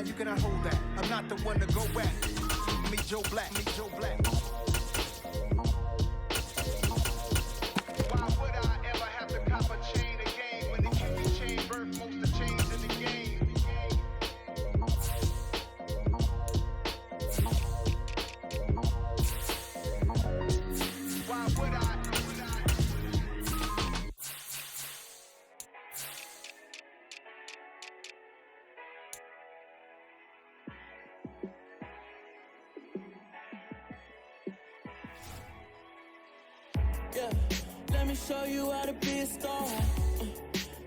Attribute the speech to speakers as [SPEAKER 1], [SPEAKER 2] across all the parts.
[SPEAKER 1] line, you cannot hold that. I'm not the one to go back. Me Joe Black, me Joe Black. Why would I ever have to cop a chain again when the candy chain birth most of the chains in the game? Why would I?
[SPEAKER 2] Yeah, let me show you how to be a star.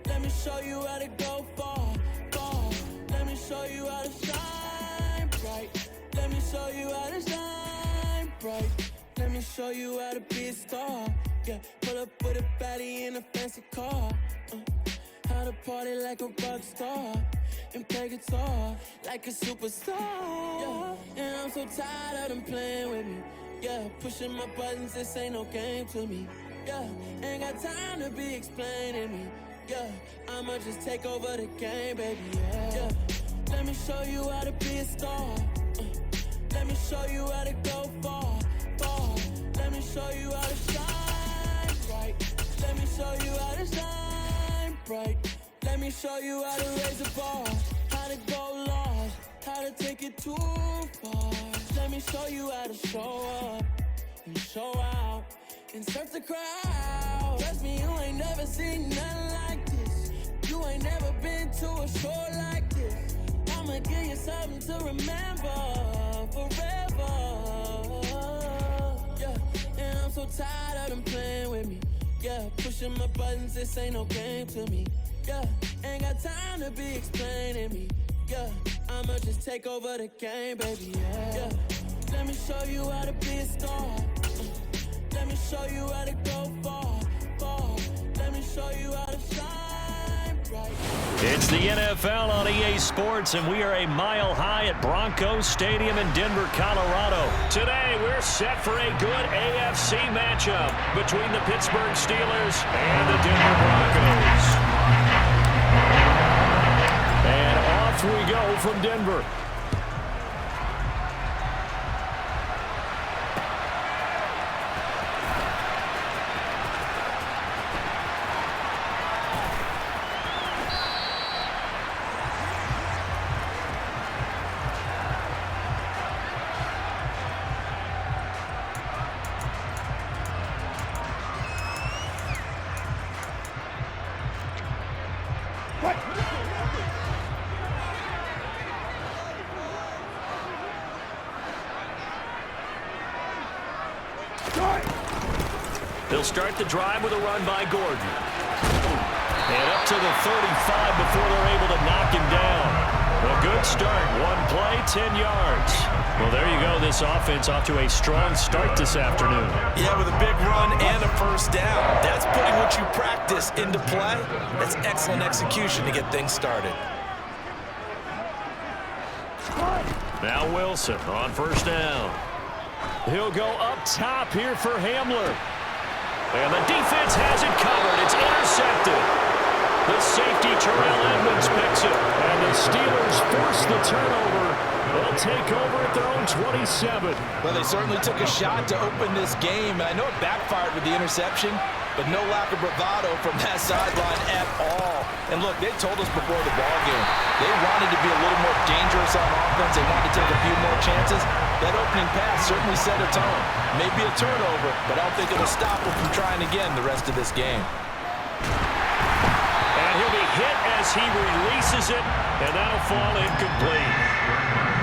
[SPEAKER 2] Let me show you how to go far, far. Let me show you how to shine bright. Let me show you how to shine bright. Let me show you how to be a star. Yeah, pull up with a baddie in a fancy car. How to party like a rock star and play guitar like a superstar. Yeah, and I'm so tired of them playing with me. Yeah, pushing my buttons, this ain't no game to me. Yeah, ain't got time to be explaining me. Yeah, I'ma just take over the game, baby. Yeah, let me show you how to be a star. Let me show you how to go far, far. Let me show you how to shine bright. Let me show you how to shine bright. Let me show you how to raise the bar, how to go large, how to take it too far. Let me show you how to show up and show out and surf the crowd. Trust me, you ain't never seen nothing like this. You ain't never been to a show like this. I'ma give you something to remember forever. Yeah, and I'm so tired of them playing with me. Yeah, pushing my buttons, this ain't no game to me. Yeah, ain't got time to be explaining me. Yeah, I'ma just take over the game, baby. Yeah, let me show you how to be a star. Let me show you how to go far, far. Let me show you how to shine bright.
[SPEAKER 3] It's the NFL on EA Sports, and we are a mile high at Broncos Stadium in Denver, Colorado. Today, we're set for a good AFC matchup between the Pittsburgh Steelers and the Denver Broncos. And off we go from Denver. They'll start the drive with a run by Gordon. And up to the 35 before they're able to knock him down. A good start. One play, 10 yards. Well, there you go. This offense off to a strong start this afternoon.
[SPEAKER 4] Yeah, with a big run and a first down. That's putting what you practice into play. That's excellent execution to get things started.
[SPEAKER 3] Now Wilson on first down. He'll go up top here for Hamler. And the defense has it covered. It's intercepted. The safety, Terrell Edmonds, picks it. And the Steelers force the turnover. They'll take over at their own 27.
[SPEAKER 4] Well, they certainly took a shot to open this game. I know it backfired with the interception, but no lack of bravado from that sideline at all. And look, they told us before the ballgame, they wanted to be a little more dangerous on offense. They wanted to take a few more chances. That opening pass certainly set a tone. Maybe a turnover, but I don't think it'll stop them from trying again the rest of this game.
[SPEAKER 3] And he'll be hit as he releases it, and that'll fall incomplete.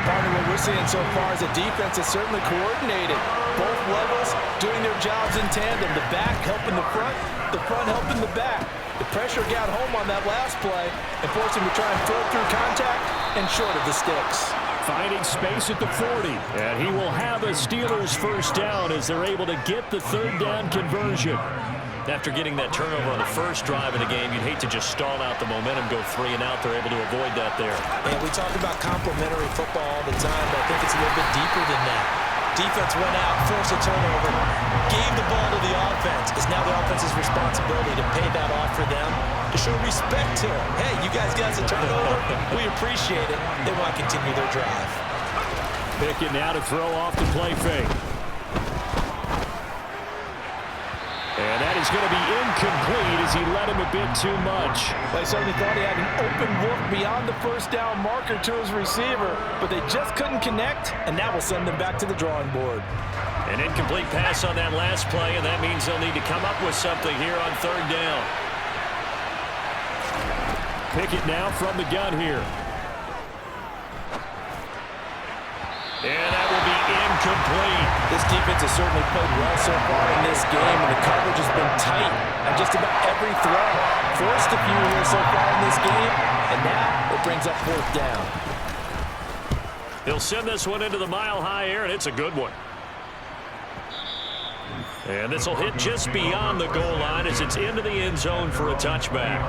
[SPEAKER 4] Partner, what we're seeing so far is a defense that's certainly coordinated. Both levels doing their jobs in tandem. The back helping the front helping the back. The pressure got home on that last play and forced him to try and throw through contact and short of the sticks.
[SPEAKER 3] Finding space at the 40, and he will have a Steelers first down as they're able to get the third down conversion. After getting that turnover on the first drive of the game, you'd hate to just stall out the momentum, go 3 and out. They're able to avoid that there.
[SPEAKER 4] And we talk about complementary football all the time, but I think it's a little bit deeper than that. Defense went out, forced a turnover, gave the ball to the offense. It's now the offense's responsibility to pay that off for them, to show respect to them. Hey, you guys got a turnover. We appreciate it. They want to continue their drive.
[SPEAKER 3] Pickett now to throw off the play fake. And that is going to be incomplete as he led him a bit too much.
[SPEAKER 4] They certainly thought he had an open look beyond the first down marker to his receiver, but they just couldn't connect, and that will send them back to the drawing board.
[SPEAKER 3] An incomplete pass on that last play, and that means they'll need to come up with something here on third down. Pickett now from the gun here. And that will be incomplete.
[SPEAKER 4] This defense has certainly played well so far in this game, and the coverage has been tight on just about every throw. Forced a few here so far in this game, and now it brings up fourth down.
[SPEAKER 3] He'll send this one into the mile-high air, and it's a good one. And this will hit just beyond the goal line as it's into the end zone for a touchback.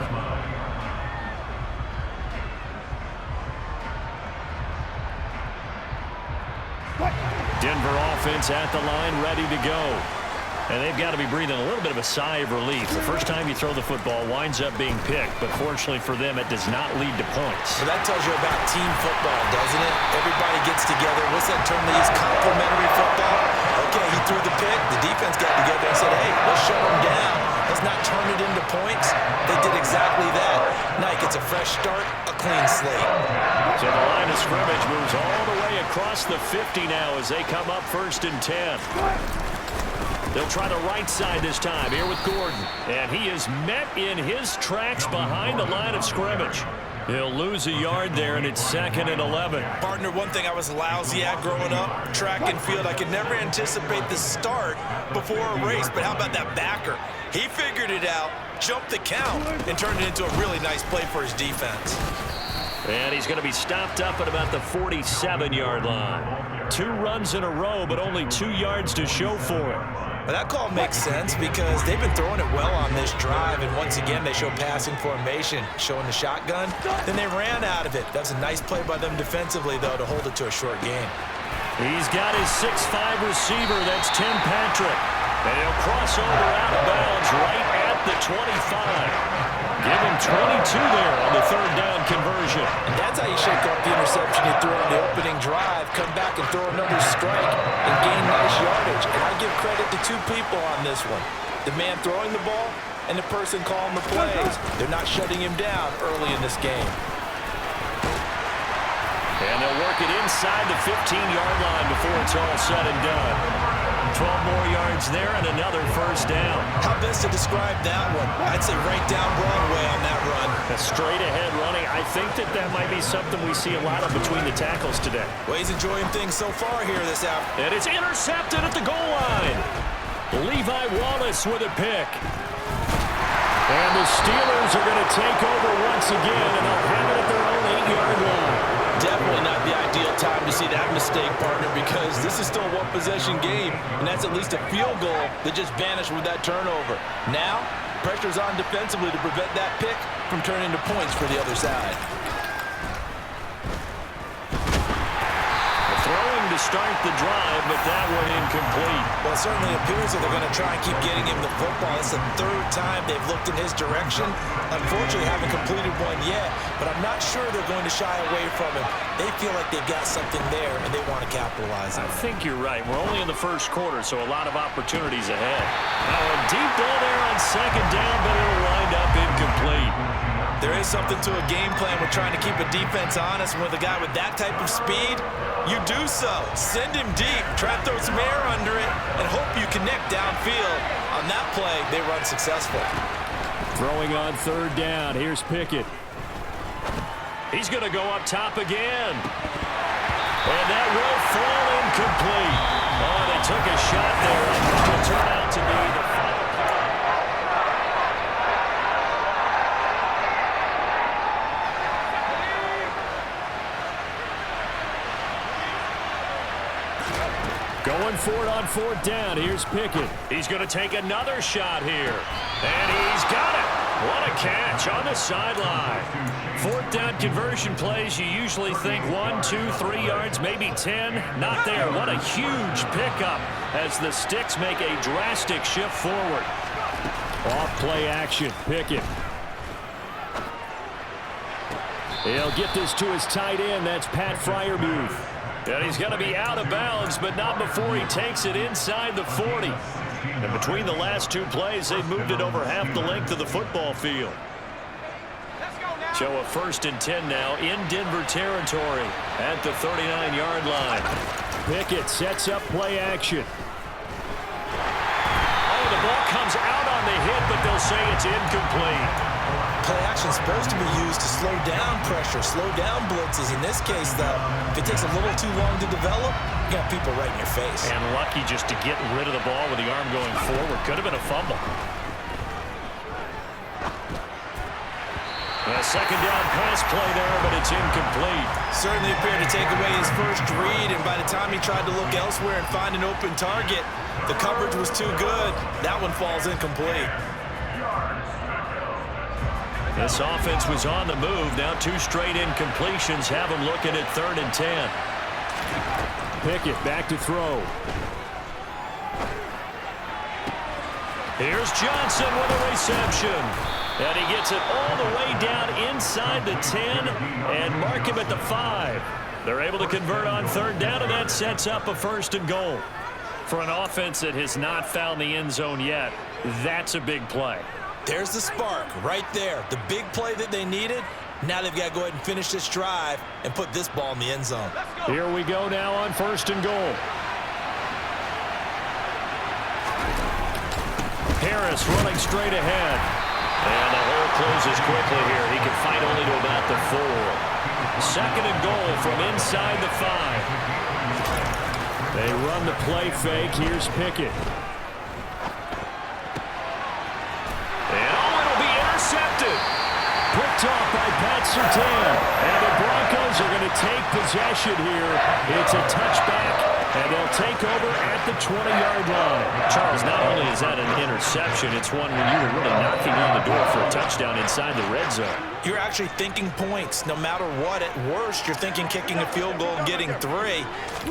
[SPEAKER 3] Denver offense at the line, ready to go. And they've got to be breathing a little bit of a sigh of relief. The first time you throw the football winds up being picked, but fortunately for them, it does not lead to points.
[SPEAKER 4] So that tells you about team football, doesn't it? Everybody gets together. What's that term they use? Complementary football? Okay, he threw the pick. The defense got together and said, hey, let's shut him down. Let's not turn it into points. They did exactly that. Now he gets a fresh start, a clean slate.
[SPEAKER 3] So the line of scrimmage moves all the way across the 50 now as they come up 1st and 10. They'll try the right side this time here with Gordon. And he is met in his tracks behind the line of scrimmage. He'll lose a yard there, and it's 2nd and 11.
[SPEAKER 4] Partner, one thing I was lousy at growing up, track and field, I could never anticipate the start before a race, but how about that backer? He figured it out, jumped the count, and turned it into a really nice play for his defense.
[SPEAKER 3] And he's going to be stopped up at about the 47-yard line. 2 runs in a row, but only 2 yards to show for him.
[SPEAKER 4] Well, that call makes sense because they've been throwing it well on this drive, and once again, they show passing formation, showing the shotgun. Then they ran out of it. That's a nice play by them defensively, though, to hold it to a short game.
[SPEAKER 3] He's got his 6'5 receiver. That's Tim Patrick. And he'll cross over out of bounds right at the 25. Give him 22 there on the 3rd down conversion.
[SPEAKER 4] And that's how you shake off the interception you threw on the opening drive. Come back and throw another strike and gain nice yardage. And I give credit to 2 people on this one. The man throwing the ball and the person calling the plays. They're not shutting him down early in this game.
[SPEAKER 3] And they'll work it inside the 15-yard line before it's all said and done. 12 more yards there and another 1st down.
[SPEAKER 4] How best to describe that one? I'd say right down Broadway on that run.
[SPEAKER 3] A straight-ahead running. I think that might be something we see a lot of between the tackles today.
[SPEAKER 4] Well, he's enjoying things so far here this afternoon.
[SPEAKER 3] And it's intercepted at the goal line. Levi Wallace with a pick. And the Steelers are going to take over once again, and they'll have it at their own 8-yard line.
[SPEAKER 4] Definitely not the ideal time to see that mistake, partner, because this is still a one-possession game, and that's at least a field goal that just vanished with that turnover. Now, pressure's on defensively to prevent that pick from turning into points for the other side.
[SPEAKER 3] Throwing to start the drive, but that one incomplete.
[SPEAKER 4] Well, it certainly appears that they're going to try and keep getting him the football. It's the 3rd time they've looked in his direction. Unfortunately, haven't completed one yet, but I'm not sure they're going to shy away from him. They feel like they've got something there, and they want to capitalize on it.
[SPEAKER 3] I think you're right. We're only in the 1st quarter, so a lot of opportunities ahead. Now a deep ball there on 2nd down, but it'll wind up incomplete.
[SPEAKER 4] There is something to a game plan with trying to keep a defense honest. With a guy with that type of speed, you do so. Send him deep, try to throw some air under it, and hope you connect downfield. On that play, they run successful.
[SPEAKER 3] Throwing on 3rd down. Here's Pickett. He's going to go up top again. And that will fall incomplete. Oh, they took a shot there. It will turn out to be the final. Going for it on 4th down. Here's Pickett. He's going to take another shot here. And he's got it. What a catch on the sideline. Fourth down conversion plays, you usually think 1, 2, 3 yards, maybe 10. Not there. What a huge pickup as the Sticks make a drastic shift forward. Off play action. Pickett. He'll get this to his tight end. That's Pat Freiermuth. And he's going to be out of bounds, but not before he takes it inside the 40. And between the last two plays, they've moved it over half the length of the football field. So a 1st and 10 now in Denver territory at the 39-yard line. Pickett sets up play action. Oh, the ball comes out on the hit, but they'll say it's incomplete.
[SPEAKER 4] Play action is supposed to be used to slow down pressure, slow down blitzes. In this case, though, if it takes a little too long to develop, you got people right in your face.
[SPEAKER 3] And lucky just to get rid of the ball with the arm going forward. Could have been a fumble. A second down pass play there, but it's incomplete.
[SPEAKER 4] Certainly appeared to take away his first read, and by the time he tried to look elsewhere and find an open target, the coverage was too good. That one falls incomplete.
[SPEAKER 3] This offense was on the move. Now 2 straight incompletions have them looking at 3rd and 10. Pickett back to throw. Here's Johnson with a reception. And he gets it all the way down inside the 10 and mark him at the 5. They're able to convert on 3rd down, and that sets up a 1st and goal. For an offense that has not found the end zone yet, that's a big play.
[SPEAKER 4] There's the spark right there. The big play that they needed. Now they've got to go ahead and finish this drive and put this ball in the end zone.
[SPEAKER 3] Here we go now on 1st and goal. Harris running straight ahead. And the hole closes quickly here. He can fight only to about the 4. 2nd and goal from inside the 5. They run the play fake. Here's Pickett. Intercepted. Picked off by Pat Surtain. And the Broncos are going to take possession here. It's a touchback, and they'll take over at the 20-yard line. Charles, not only is that an interception, it's one when you were really knocking on the door for a touchdown inside the red zone.
[SPEAKER 4] You're actually thinking points no matter what. At worst, you're thinking kicking a field goal and getting 3.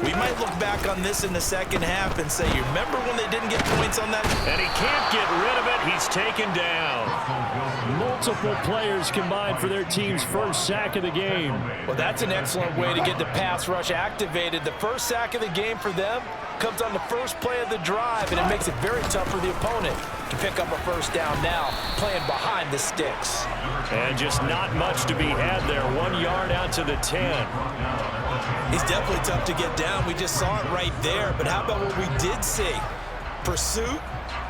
[SPEAKER 4] We might look back on this in the second half and say, you remember when they didn't get points on that?
[SPEAKER 3] And he can't get rid of it. He's taken down. Multiple players combined for their team's first sack of the game.
[SPEAKER 4] Well, that's an excellent way to get the pass rush activated. The first sack of the game for them comes on the first play of the drive, and it makes it very tough for the opponent to pick up a 1st down now, playing behind the sticks.
[SPEAKER 3] And just not much to be had there. 1 yard out to the 10.
[SPEAKER 4] He's definitely tough to get down. We just saw it right there. But how about what we did see? Pursuit,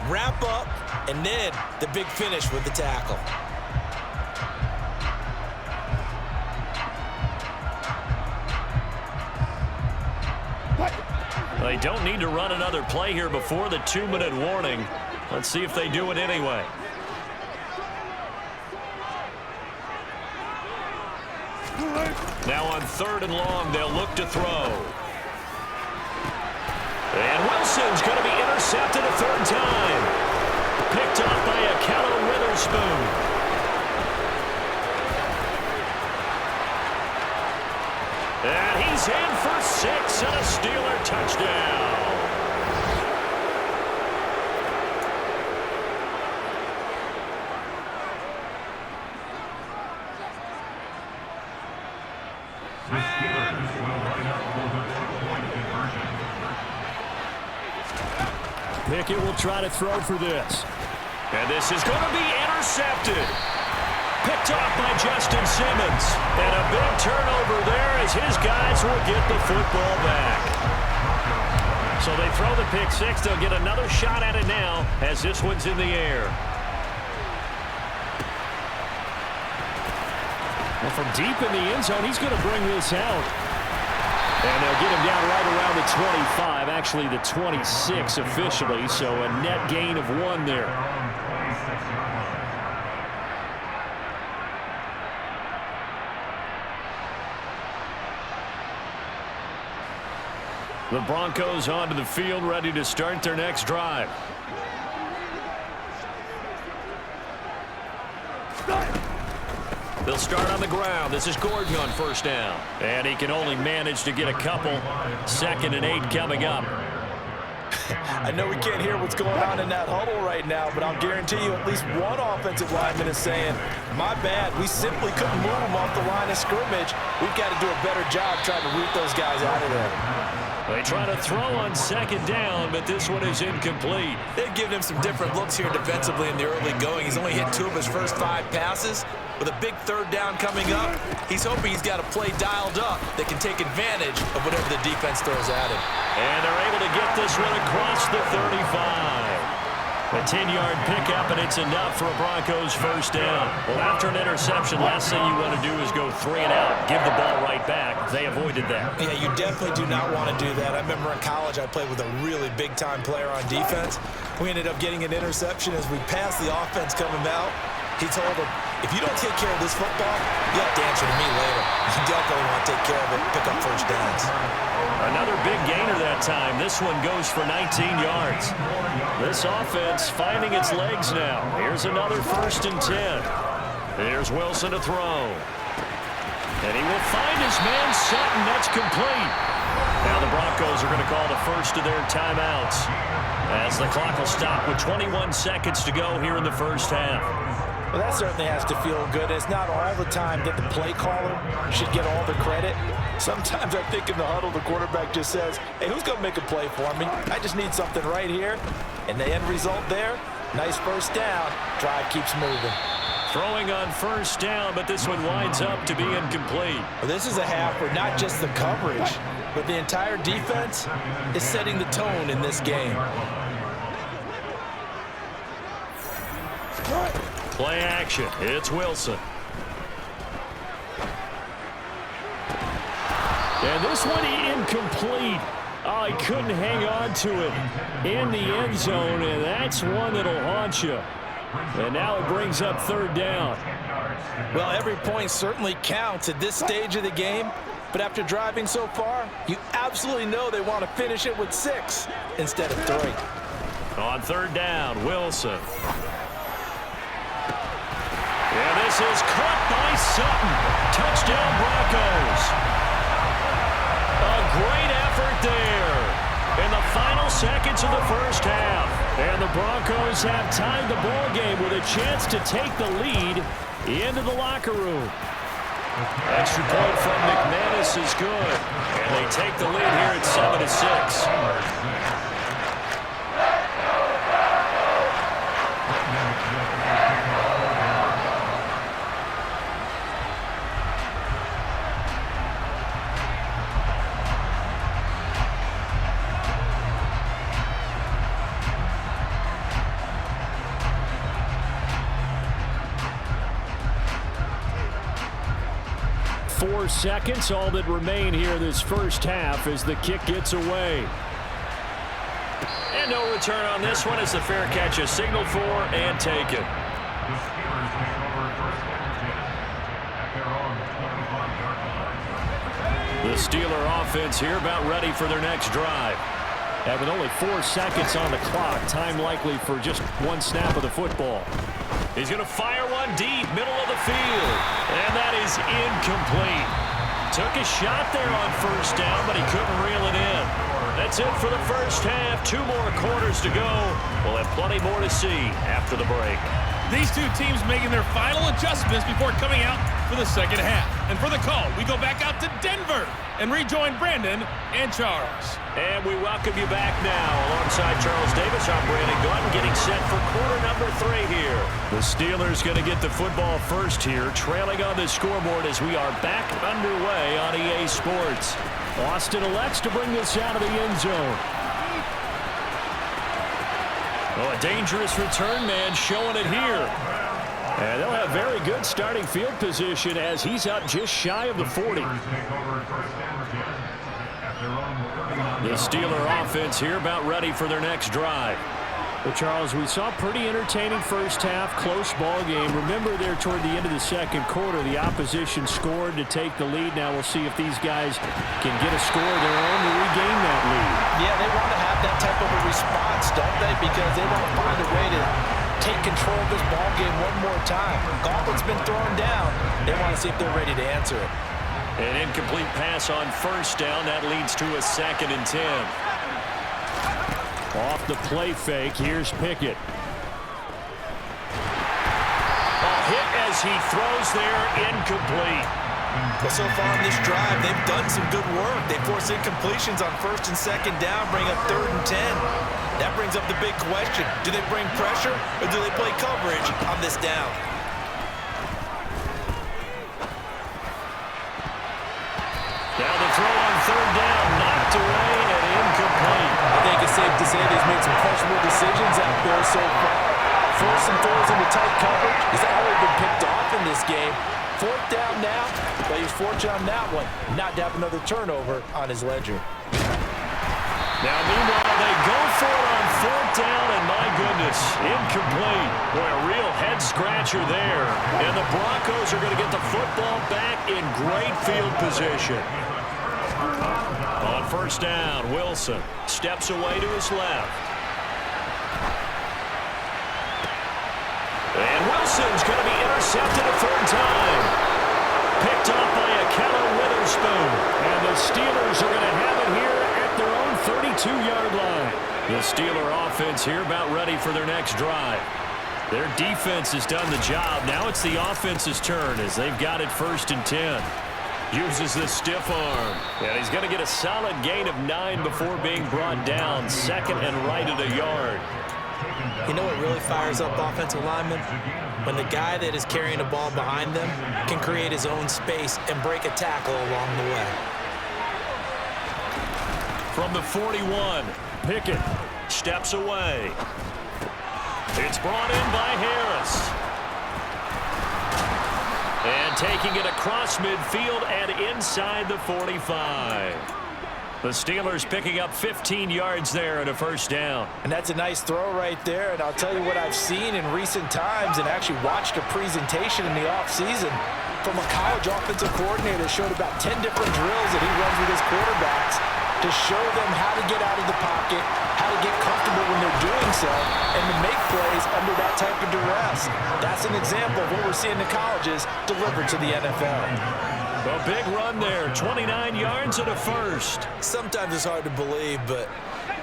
[SPEAKER 4] wrap up, and then the big finish with the tackle.
[SPEAKER 3] They don't need to run another play here before the 2-minute warning. Let's see if they do it anyway. Now on 3rd and long, they'll look to throw. And Wilson's going to be intercepted a 3rd time. Picked off by Akello Witherspoon. And he's in for 6 and a Steeler touchdown. Pickett will try to throw for this. And this is going to be intercepted. Picked off by Justin Simmons. And a big turnover there as his guys will get the football back. So they throw the pick 6. They'll get another shot at it now as this one's in the air. Well, from deep in the end zone, he's going to bring this out. And they'll get him down right around the 25, actually the 26 officially, so a net gain of 1 there. . The Broncos onto the field, ready to start their next drive. They'll start on the ground. This is Gordon on first down. And he can only manage to get a couple. 2nd and 8 coming up.
[SPEAKER 4] I know we can't hear what's going on in that huddle right now, but I'll guarantee you at least one offensive lineman is saying, my bad, we simply couldn't move them off the line of scrimmage. We've got to do a better job trying to root those guys out of there.
[SPEAKER 3] They try to throw on 2nd down, but this one is incomplete.
[SPEAKER 4] They've given him some different looks here defensively in the early going. He's only hit 2 of his first 5 passes. With a big 3rd down coming up, he's hoping he's got a play dialed up that can take advantage of whatever the defense throws at him.
[SPEAKER 3] And they're able to get this one across the 35. A 10-yard pickup, and it's enough for a Broncos first down. Well, after an interception, last thing you want to do is go 3 and out, give the ball right back. They avoided that.
[SPEAKER 4] Yeah, you definitely do not want to do that. I remember in college I played with a really big-time player on defense. We ended up getting an interception as we passed the offense coming out. He told him, if you don't take care of this football, you have to answer to me later. You definitely want to take care of it, pick up first downs.
[SPEAKER 3] Another big gainer that time. This one goes for 19 yards. This offense finding its legs now. Here's another 1st and 10. Here's Wilson to throw. And he will find his man Sutton. That's complete. Now the Broncos are going to call the first of their timeouts as the clock will stop with 21 seconds to go here in the first half.
[SPEAKER 4] Well, that certainly has to feel good. It's not all the time that the play caller should get all the credit. Sometimes I think in the huddle, the quarterback just says, hey, who's going to make a play for me? I just need something right here. And the end result there, nice first down. Drive keeps moving.
[SPEAKER 3] Throwing on first down, but this one winds up to be incomplete.
[SPEAKER 4] Well, this is a half where not just the coverage, but the entire defense is setting the tone in this game.
[SPEAKER 3] Play action. It's Wilson. And this one incomplete. Oh, he couldn't hang on to it in the end zone, and that's one that'll haunt you. And now it brings up 3rd down.
[SPEAKER 4] Well, every point certainly counts at this stage of the game, but after driving so far, you absolutely know they want to finish it with 6 instead of 3.
[SPEAKER 3] On 3rd down, Wilson. And this is caught by Sutton. Touchdown, Broncos. A great effort there in the final seconds of the first half. And the Broncos have tied the ball game with a chance to take the lead into the locker room. Extra point from McManus is good. And they take the lead here at 7-6. 4 seconds, all that remain here this first half as the kick gets away. And no return on this one as the fair catch is signaled for and taken. The Steeler offense here about ready for their next drive. And with only 4 seconds on the clock, time likely for just one snap of the football. He's going to fire one deep, middle of the field. And that is incomplete. Took a shot there on first down, but he couldn't reel it in. That's it for the first half. 2 more quarters to go. We'll have plenty more to see after the break.
[SPEAKER 5] These two teams making their final adjustments before coming out for the second half. And for the call, we go back out to Denver and rejoin Brandon and Charles.
[SPEAKER 3] And we welcome you back now. Alongside Charles Davis, I'm Brandon Gordon, getting set for quarter number 3 here. The Steelers going to get the football first here, trailing on the scoreboard as we are back underway on EA Sports. Austin elects to bring this out of the end zone. Oh, a dangerous return man showing it here. And they'll have very good starting field position as he's up just shy of the 40. The Steeler offense here about ready for their next drive. Well, Charles, we saw a pretty entertaining first half, close ball game. Remember there toward the end of the second quarter, the opposition scored to take the lead. Now we'll see if these guys can get a score of their own to regain that lead.
[SPEAKER 4] Yeah, they want to have that type of a response, don't they? Because they want to find a way to take control of this ball game one more time. Gauntlet's been thrown down. They want to see if they're ready to answer it.
[SPEAKER 3] An incomplete pass on first down. That leads to a 2nd and 10. Off the play fake, here's Pickett. A hit as he throws there, incomplete.
[SPEAKER 4] But so far in this drive, they've done some good work. They force incompletions on 1st and 2nd down, bring up 3rd and 10. That brings up the big question. Do they bring pressure or do they play coverage on this down?
[SPEAKER 3] Now the throw on 3rd down, knocked away and incomplete.
[SPEAKER 4] I think it's safe to say he's made some questionable decisions out there so far. Forced some throws into tight coverage. He's already been picked off in this game. 4th down now, but he's fortunate on that one not to have another turnover on his ledger.
[SPEAKER 3] Now, meanwhile, they go for it on 4th down, and my goodness, incomplete. Boy, a real head-scratcher there. And the Broncos are going to get the football back in great field position. On 1st down, Wilson steps away to his left. And Wilson's going to be intercepted a 3rd time. Picked up by a Keller Witherspoon. And the Steelers are going to have it here at their own 32-yard line. The Steeler offense here about ready for their next drive. Their defense has done the job. Now it's the offense's turn as they've got it 1st and 10. Uses the stiff arm. And he's going to get a solid gain of 9 before being brought down. 2nd and right at a yard.
[SPEAKER 4] You know what really fires up offensive linemen? When the guy that is carrying the ball behind them can create his own space and break a tackle along the way.
[SPEAKER 3] From the 41, Pickett steps away. It's brought in by Harris. And taking it across midfield and inside the 45. The Steelers picking up 15 yards there and a 1st down.
[SPEAKER 4] And that's a nice throw right there. And I'll tell you what I've seen in recent times and actually watched a presentation in the offseason from a college offensive coordinator that showed about 10 different drills that he runs with his quarterbacks to show them how to get out of the pocket, how to get comfortable when they're doing so, and to make plays under that type of duress. That's an example of what we're seeing in colleges delivered to the NFL.
[SPEAKER 3] A big run there, 29 yards and a 1st.
[SPEAKER 4] Sometimes it's hard to believe, but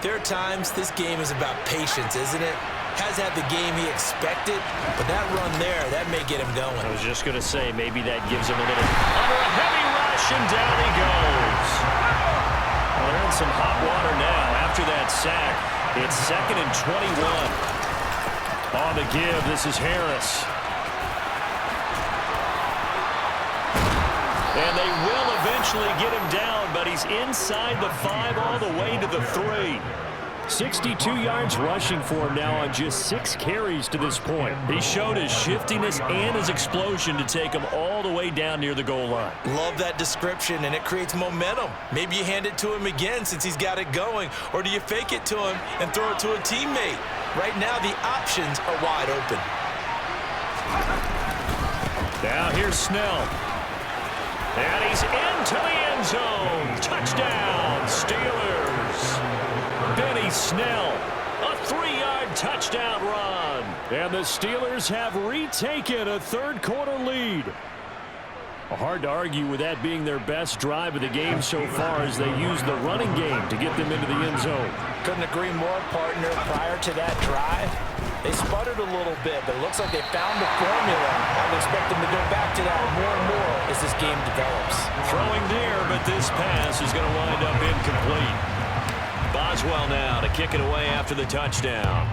[SPEAKER 4] there are times this game is about patience, isn't it? Has had the game he expected, but that run there, that may get him going.
[SPEAKER 3] I was just going to say, maybe that gives him a little under a heavy rush, and down he goes. Well, they're in some hot water now after that sack. It's 2nd and 21. On the give, this is Harris. And they will eventually get him down, but he's inside the 5 all the way to the 3. 62 yards rushing for him now on just 6 carries to this point. He showed his shiftiness and his explosion to take him all the way down near the goal line.
[SPEAKER 4] Love that description, and it creates momentum. Maybe you hand it to him again since he's got it going, or do you fake it to him and throw it to a teammate? Right now, the options are wide open.
[SPEAKER 3] Now here's Snell. And he's into the end zone. Touchdown, Steelers. Benny Snell, a 3-yard touchdown run. And the Steelers have retaken a 3rd-quarter lead. Hard to argue with that being their best drive of the game so far as they use the running game to get them into the end zone.
[SPEAKER 4] Couldn't agree more, partner. Prior to that drive, they sputtered a little bit, but it looks like they found the formula. I would expect them to go back to that more and more as this game develops.
[SPEAKER 3] Throwing there, but this pass is going to wind up incomplete. Boswell now to kick it away after the touchdown.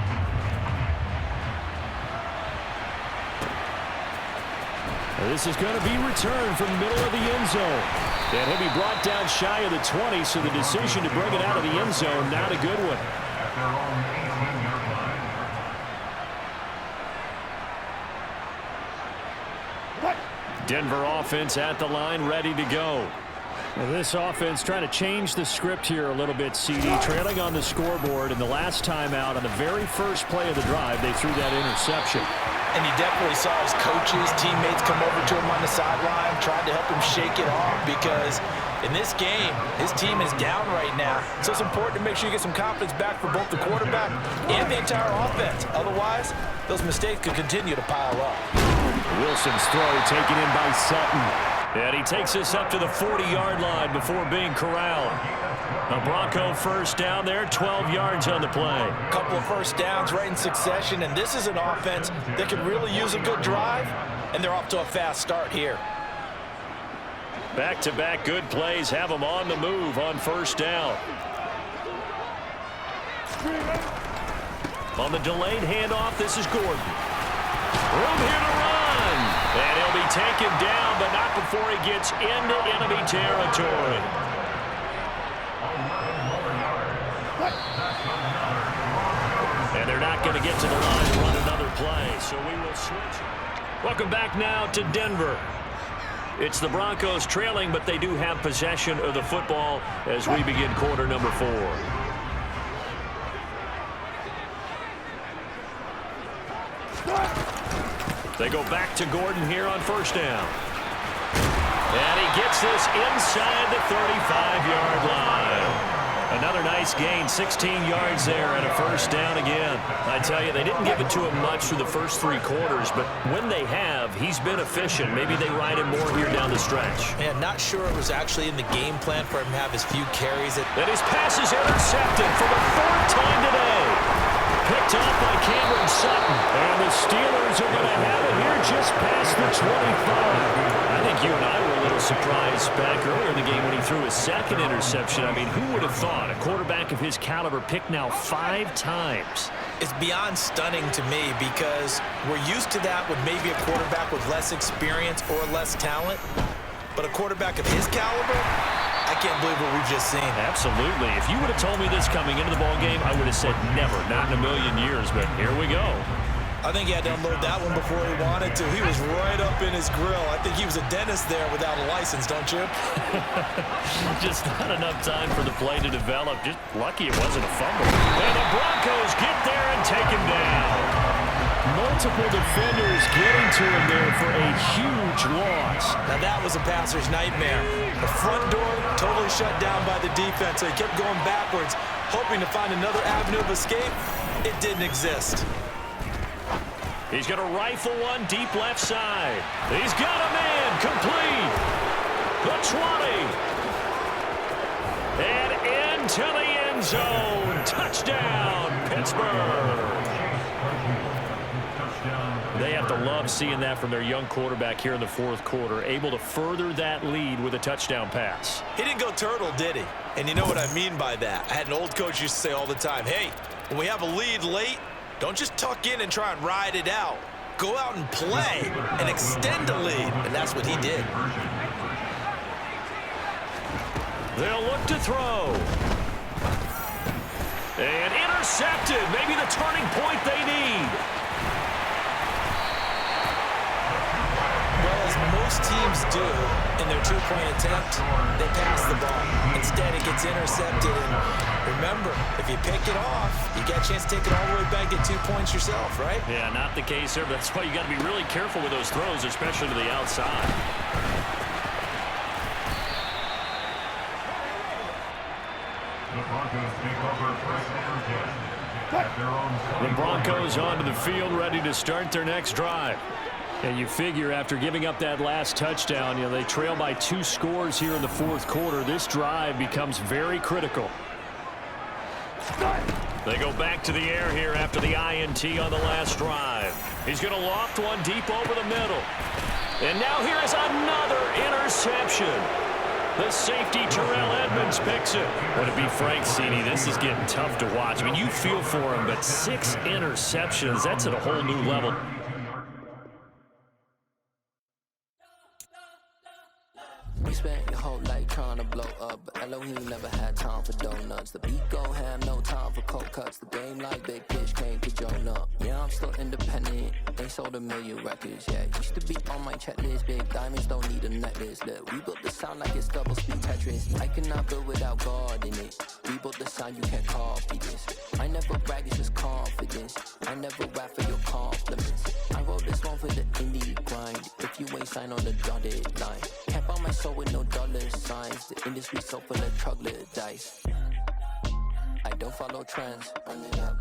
[SPEAKER 3] This is going to be returned from the middle of the end zone. And he'll be brought down shy of the 20, so the decision to bring it out of the end zone, not a good one. Denver offense at the line, ready to go. Well, this offense trying to change the script here a little bit, CD. Trailing on the scoreboard, and the last time out on the very first play of the drive, they threw that interception.
[SPEAKER 4] And you definitely saw his coaches, teammates come over to him on the sideline, tried to help him shake it off because in this game, his team is down right now. So it's important to make sure you get some confidence back for both the quarterback and the entire offense. Otherwise, those mistakes could continue to pile up.
[SPEAKER 3] Wilson's throw taken in by Sutton. And he takes us up to the 40-yard line before being corralled. A Bronco first down there, 12 yards on the play.
[SPEAKER 4] A couple of first downs right in succession, and this is an offense that could really use a good drive, and they're off to a fast start here.
[SPEAKER 3] Back-to-back good plays have them on the move on first down. On the delayed handoff, this is Gordon. Room here to run. And he'll be taken down, but not before he gets into enemy territory. And they're not going to get to the line to run another play, so we will switch. Welcome back now to Denver. It's the Broncos trailing, but they do have possession of the football as we begin quarter number 4. They go back to Gordon here on first down. And he gets this inside the 35-yard line. Another nice gain, 16 yards there and a first down again. I tell you, they didn't give it to him much through the first 3 quarters, but when they have, he's been efficient. Maybe they ride him more here down the stretch.
[SPEAKER 4] Man, not sure it was actually in the game plan for him to have his few carries.
[SPEAKER 3] And his pass is intercepted for the 4th time today. Picked off by Cameron Sutton. And the Steelers are going to have it here just past the 25. I think you and I were a little surprised back earlier in the game when he threw his 2nd interception. I mean, who would have thought a quarterback of his caliber picked now 5 times?
[SPEAKER 4] It's beyond stunning to me because we're used to that with maybe a quarterback with less experience or less talent. But a quarterback of his caliber, I can't believe what we've just seen.
[SPEAKER 3] Absolutely. If you would have told me this coming into the ball game, I would have said never, not in a million years, but here we go.
[SPEAKER 4] I think he had to unload that one before he wanted to. He was right up in his grill. I think he was a dentist there without a license, don't you?
[SPEAKER 3] Just not enough time for the play to develop. Just lucky it wasn't a fumble. And the Broncos get there and take him down. Multiple defenders getting to him there for a huge loss.
[SPEAKER 4] Now that was a passer's nightmare. The front door totally shut down by the defense, so he kept going backwards, hoping to find another avenue of escape. It didn't exist.
[SPEAKER 3] He's going to rifle one deep left side. He's got a man complete. The 20. And into the end zone. Touchdown, Pittsburgh. They have to love seeing that from their young quarterback here in the 4th quarter, able to further that lead with a touchdown pass.
[SPEAKER 4] He didn't go turtle, did he? And you know what I mean by that. I had an old coach used to say all the time, hey, when we have a lead late, don't just tuck in and try and ride it out. Go out and play and extend the lead. And that's what he did.
[SPEAKER 3] They'll look to throw. And intercepted. Maybe the turning point they need.
[SPEAKER 4] Well, as most teams do in their 2-point attempt, they pass the ball. Instead, it gets intercepted. And remember, if you pick it off, you got a chance to take it all the way back, get 2 points yourself, right?
[SPEAKER 3] Yeah, not the case there. That's why you got to be really careful with those throws, especially to the outside. The Broncos onto the field, ready to start their next drive. And you figure after giving up that last touchdown, they trail by 2 scores here in the 4th quarter. This drive becomes very critical. They go back to the air here after the INT on the last drive. He's going to loft one deep over the middle. And now here is another interception. The safety, Terrell Edmonds, picks it. Well, to be frank, CD, this is getting tough to watch. I mean, you feel for him, but 6 interceptions, that's at a whole new level.
[SPEAKER 6] We spent your whole life trying to blow up. but Elohim never had time for donuts. The beat go ham, no time for cold cuts. The game like Big Fish came to Jonah. Yeah, I'm still independent, they sold 1 million records. Yeah, used to be on my checklist. Big diamonds don't need a necklace. Look, we built the sound like it's double speed Tetris. I cannot build without God in it. We built the sound, you can't copy this. I never brag, it's just confidence. I never rap for your compliments. I wrote this one for the indie grind. If you ain't signed on the dotted line, can't buy my soul with no dollar signs. The industry so full of troglodytes. I don't follow trends, run it up.